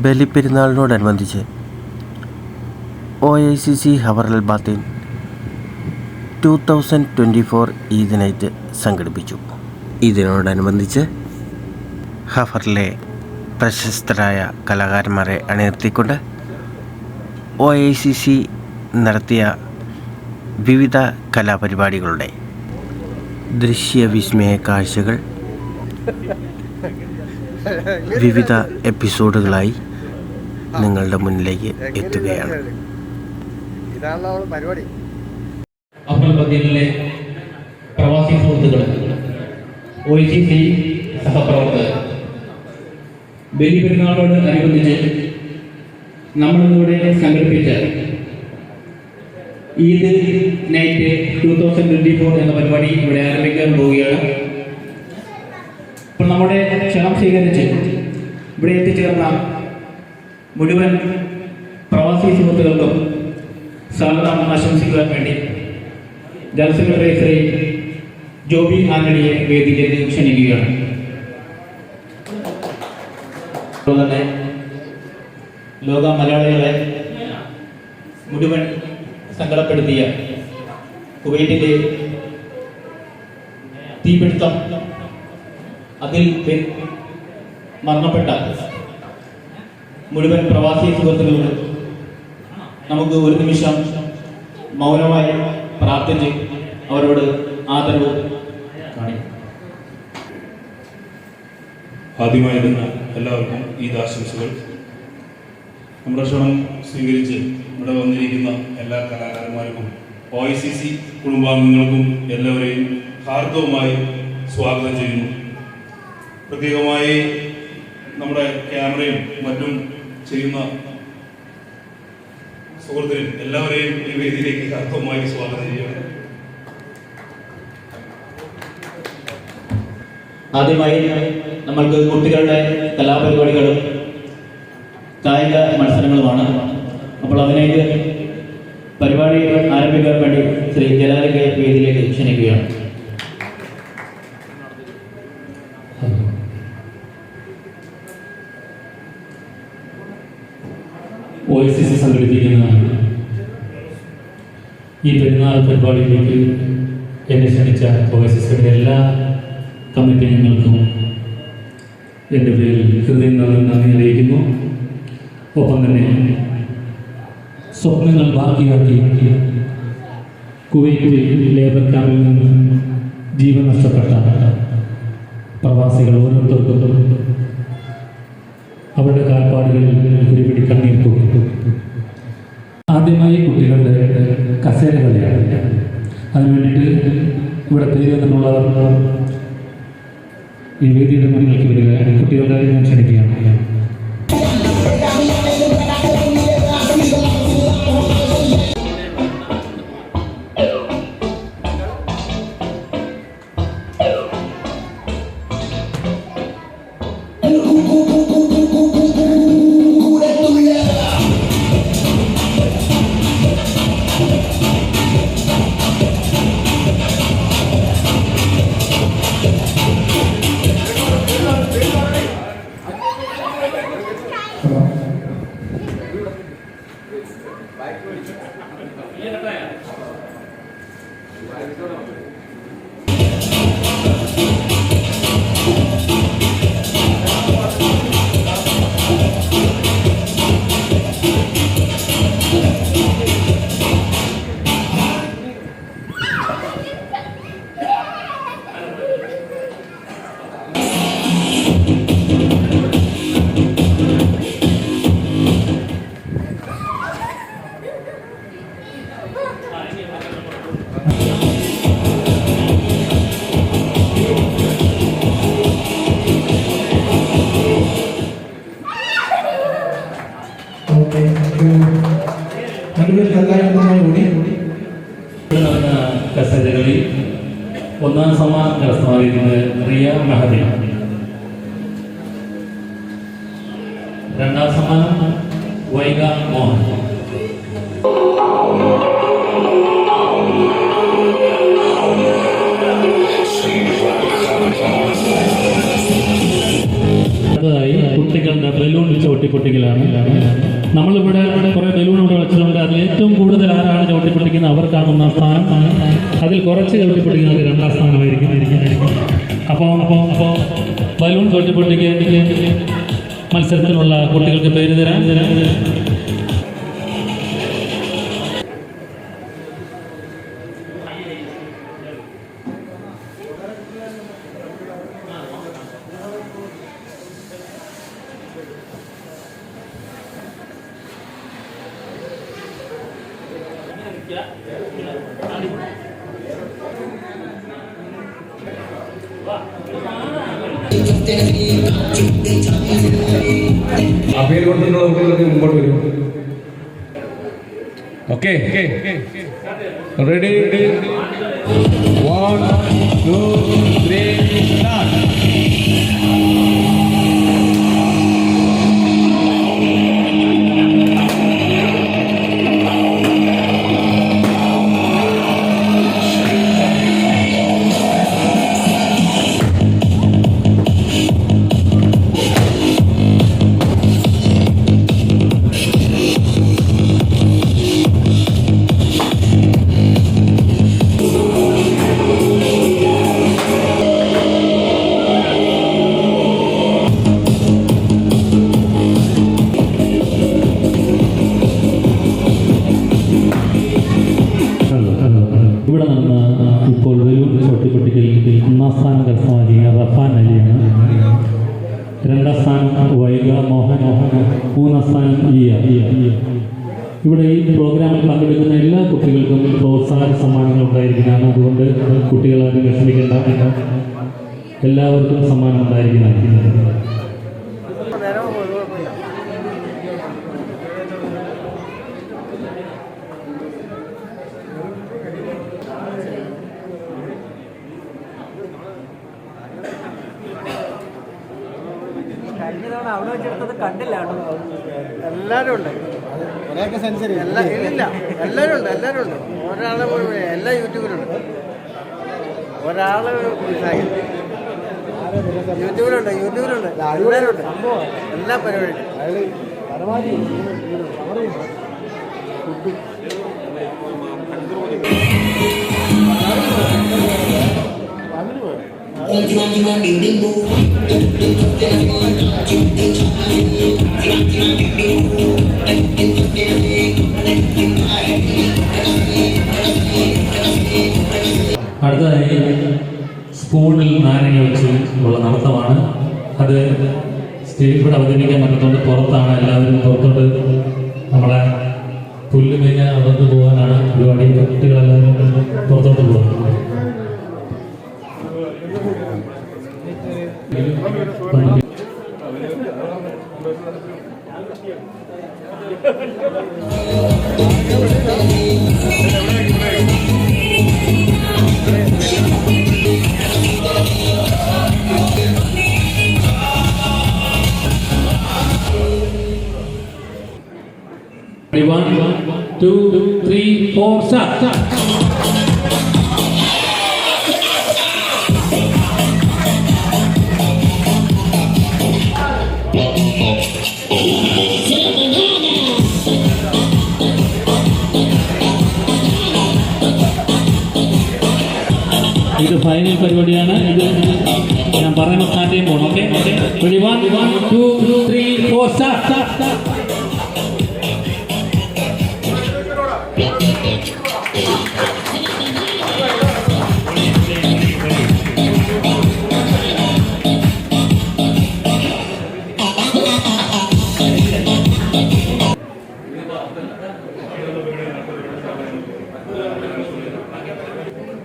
ബലിപ്പെരുന്നാളിനോടനുബന്ധിച്ച് OICC ഹവറൽ Batin 2024 Eid night സംഘടിപ്പിച്ചു. ഇതിനോടനുബന്ധിച്ച് ഹഫറിലെ പ്രശസ്തരായ കലാകാരന്മാരെ അണിനിർത്തിക്കൊണ്ട് OICC നടത്തിയ വിവിധ കലാപരിപാടികളുടെ ദൃശ്യവിസ്മയ കാഴ്ചകൾ വിവിധ എപ്പിസോഡുകളായി നിങ്ങളുടെ മുന്നിലേക്ക് എത്തുകയാണ്. അബ്ദുൽബദീലിലെ പ്രവാസി സുഹൃത്തുക്കൾ, OICC സഹപ്രവർത്തകർ, ബലിപെരുന്നാളോട് അനുബന്ധിച്ച് നമ്മളിവിടെ സംഘടിപ്പിച്ച ഈദ് നൈറ്റ് 2024 എന്ന പരിപാടി ഇവിടെ ആരംഭിക്കാൻ പോവുകയാണ്. ഇപ്പോൾ നമ്മുടെ ക്ഷണം സ്വീകരിച്ച് ഇവിടെ എത്തിച്ചേർന്ന മുഴുവൻ പ്രവാസി സുഹൃത്തുക്കൾക്കും സ്വാഗതം ആശംസിക്കുവാൻ വേണ്ടി ജനറൽ സെക്രട്ടറി ശ്രീ ജോബി ആന്റണിയെ വേദിയിലേക്ക് ക്ഷണിക്കുകയാണ്. തന്നെ ലോക മലയാളികളെ മുഴുവൻ സങ്കടപ്പെടുത്തിയ കുവൈറ്റിലെ തീപിടുത്തം, അതിൽ മരണപ്പെട്ട മുഴുവൻ പ്രവാസി സുഹൃത്തുക്കളോട് നമുക്ക് ഒരു നിമിഷം മൗനമായി പ്രാർത്ഥിച്ച് അവരോട് ആദരവ് കാണിക്കും. ആദ്യമായി തന്നെ എല്ലാവർക്കും ഈദ് ആശംസകൾ. നമ്മുടെ ക്ഷണം സ്വീകരിച്ച് ഇവിടെ വന്നിരിക്കുന്ന എല്ലാ കലാകാരന്മാർക്കും OICC കുടുംബാംഗങ്ങൾക്കും എല്ലാവരെയും ഹാർദവമായി സ്വാഗതം ചെയ്യുന്നു. പ്രത്യേകമായി നമ്മുടെ ക്യാമറയും മറ്റും ചെയ്യുന്ന സുഹൃത്തിനും എല്ലാവരെയും ഈ വേദിയിലേക്ക് ഹാർദവമായി സ്വാഗതം ചെയ്യുന്നു. ആദ്യമായി നമ്മൾക്ക് കുട്ടികളുടെ കലാപരിപാടികളും കായിക മത്സരങ്ങളുമാണ്. അപ്പോൾ അതിലേക്ക് പരിപാടി ആരംഭിക്കാൻ വേണ്ടി ശ്രീ ജലാലിനെ വേദിയിലേക്ക് ക്ഷണിക്കുകയാണ്. OICC സംഘടിപ്പിക്കുന്ന ഈ പെരുന്നാൾ പരിപാടിയിലേക്ക് എന്നെ ക്ഷണിച്ച OICCയുടെ എല്ലാ കമ്മിറ്റി അംഗങ്ങൾക്കും എൻ്റെ പേരിൽ ഹൃദയം നന്ദി അറിയിക്കുന്നു. ഒപ്പം തന്നെ സ്വപ്നങ്ങൾ ബാക്കിയാക്കി കുവൈറ്റ് ലേബർ ക്യാമ്പിൽ നിന്ന് ജീവൻ നഷ്ടപ്പെട്ട പ്രവാസികൾ ഓരോരുത്തർക്കും അവരുടെ കാൽപ്പാടുകളിൽ ഒരുപിടി കണ്ണീർ തൂക്കി. ആദ്യമായി കുട്ടികളുടെ കസേര കളിയാണ്. അതിനുവേണ്ടിയിട്ട് ഇവിടെ പേര് തന്നിട്ടുള്ളവർ ഈ വേദിയുടെ മുന്നിലേക്ക് വരിക. കുട്ടികളുടെ ഞാൻ ക്ഷണിക്കുകയാണ്. കസേരകളിൽ ഒന്നാം സമ്മാനം കരസ്ഥമാക്കിയിരിക്കുന്നത് റിയ മെഹദി. രണ്ടാം സമ്മാനം വൈഗ മോഹൻ. അടുത്തതായി കുട്ടികളുടെ ബലൂൺ ചവിട്ടിപ്പൊട്ടിക്കലാണ്. നമ്മളിവിടെ കുറേ ബലൂൺ ഇവിടെ വെച്ചിട്ടുണ്ട്. അതിൽ ഏറ്റവും കൂടുതൽ ആരാണ് ചവിട്ടിപ്പൊട്ടിക്കുന്നത് അവർക്കാണ് ഒന്നാം സ്ഥാനം. അതിൽ കുറച്ച് ചവിട്ടിപ്പൊട്ടിക്കുന്നത് രണ്ടാം സ്ഥാനമായിരിക്കും. അപ്പോൾ ബലൂൺ ചവിട്ടിപ്പൊട്ടിക്ക് മത്സരത്തിലുള്ള കുട്ടികൾക്ക് പേര് തരാൻ ആ പേര് കൊടുത്തിട്ടുള്ള കുട്ടികളൊക്കെ മുമ്പോട്ട് വരും. Okay, ready, 1 2 3 start. ഇവിടെ നടന്ന ഇപ്പോൾ ബലൂൺ ചവിട്ടിപ്പൊട്ടിക്കൽ ഒന്നാം സ്ഥാനം കരസ്ഥമാക്കിയ റഫാൻ അലിയാണ്. രണ്ടാം സ്ഥാനം വൈഗ മോഹൻ, മൂന്നാം സ്ഥാനം ഇയ. ഇവിടെ ഈ പ്രോഗ്രാമിൽ പങ്കെടുക്കുന്ന എല്ലാ കുട്ടികൾക്കും പ്രോത്സാഹന സമ്മാനങ്ങൾ ഉണ്ടായിരിക്കുന്നതാണ്. അതുകൊണ്ട് കുട്ടികളാരും വിഷമിക്കേണ്ട, എല്ലാവർക്കും സമ്മാനം ഉണ്ടായിരിക്കുന്നതാണ്. കഴിഞ്ഞ തവണ അവിടെ വെച്ചെടുത്തത് കണ്ടില്ല. എല്ലാവരും ഉണ്ട്, ഇല്ല എല്ലാവരും ഉണ്ട്. ഒരാളെ എല്ലാ യൂട്യൂബിലുണ്ട്. ഒരാള് യൂട്യൂബിലുണ്ട് എല്ലാവരും ഉണ്ട്. എല്ലാ പരിപാടിയും അടുത്തതായി സ്പൂണിൽ നാരങ്ങ വെച്ച് ഉള്ള നടത്തമാണ്. അത് സ്റ്റേജിലൂടെ അവതരിപ്പിക്കാൻ പറ്റുന്നത് പുറത്താണ്. എല്ലാവരും പുറത്തോട്ട് നമ്മളെ പുല്ലുമേഞ്ഞ അകത്ത് പോകാനാണ് പരിപാടി. കുട്ടികളെല്ലാവരും പുറത്തോട്ട് പോകും. One, 2, 3, 4, start. ഇത് ഫൈനൽ പരിപാടിയാണ്. ഇത് ഞാൻ പറയുമ്പോൾ സ്റ്റാർട്ട് ചെയ്യുമ്പോൾ ഓക്കെ. 1, 2, 3, 4 സ്റ്റാർട്ട്.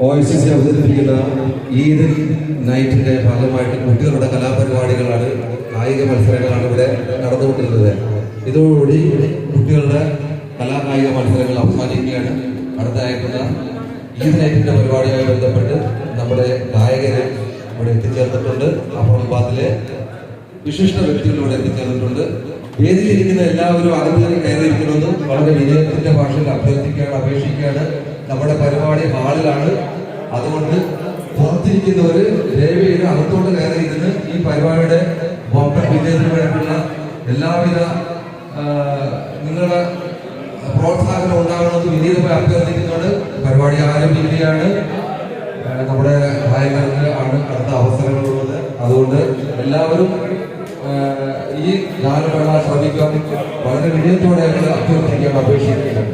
OICC അവതരിപ്പിക്കുന്ന ഈദ് നൈറ്റിൻ്റെ ഭാഗമായിട്ട് കുട്ടികളുടെ കലാപരിപാടികളാണ്, കായിക മത്സരങ്ങളാണ് ഇവിടെ നടന്നുകൊണ്ടിരുന്നത്. ഇതോടുകൂടി കുട്ടികളുടെ കലാകായിക മത്സരങ്ങൾ അവസാനിക്കുകയാണ്. അടുത്തായിട്ടുള്ള ഈദ് നൈറ്റിൻ്റെ പരിപാടിയുമായി ബന്ധപ്പെട്ട് നമ്മുടെ ഗായകര് ഇവിടെ എത്തിച്ചേർന്നിട്ടുണ്ട്. അഹമ്മദാബാദിലെ വിശിഷ്ട വ്യക്തികൾ ഇവിടെ എത്തിച്ചേർന്നിട്ടുണ്ട്. വേദിയിലിരിക്കുന്ന എല്ലാവരും അകത്ത് കയറിയിരിക്കണമെന്ന് വളരെ വിനയത്തിന്റെ ഭാഷയിൽ അപേക്ഷിക്കുകയാണ്. നമ്മുടെ പരിപാടി ഹാളിലാണ്. അതുകൊണ്ട് പുറത്തിരിക്കുന്നവര് ദയവ് ചെയ്ത് അകത്തോട്ട് കയറിയിരുന്ന് ഈ പരിപാടിയുടെ ബമ്പർ വിജയത്തിന് വേണ്ടിയുള്ള എല്ലാവിധ നിങ്ങളുടെ പ്രോത്സാഹനം ഉണ്ടാകണമെന്ന് വിനീതമായി അഭ്യർത്ഥിക്കുന്നുണ്ട്. പരിപാടി ആരംഭിക്കുകയാണ്. നമ്മുടെ ഗായകർക്ക് ആണ് അടുത്ത അവസരങ്ങളുള്ളത്. അതുകൊണ്ട് എല്ലാവരും ഈ ഗാനമേള ശ്രമിക്കാൻ വളരെ വിജയത്തോടെ അഭ്യർത്ഥിക്കാൻ അപേക്ഷിക്കുകയാണ്.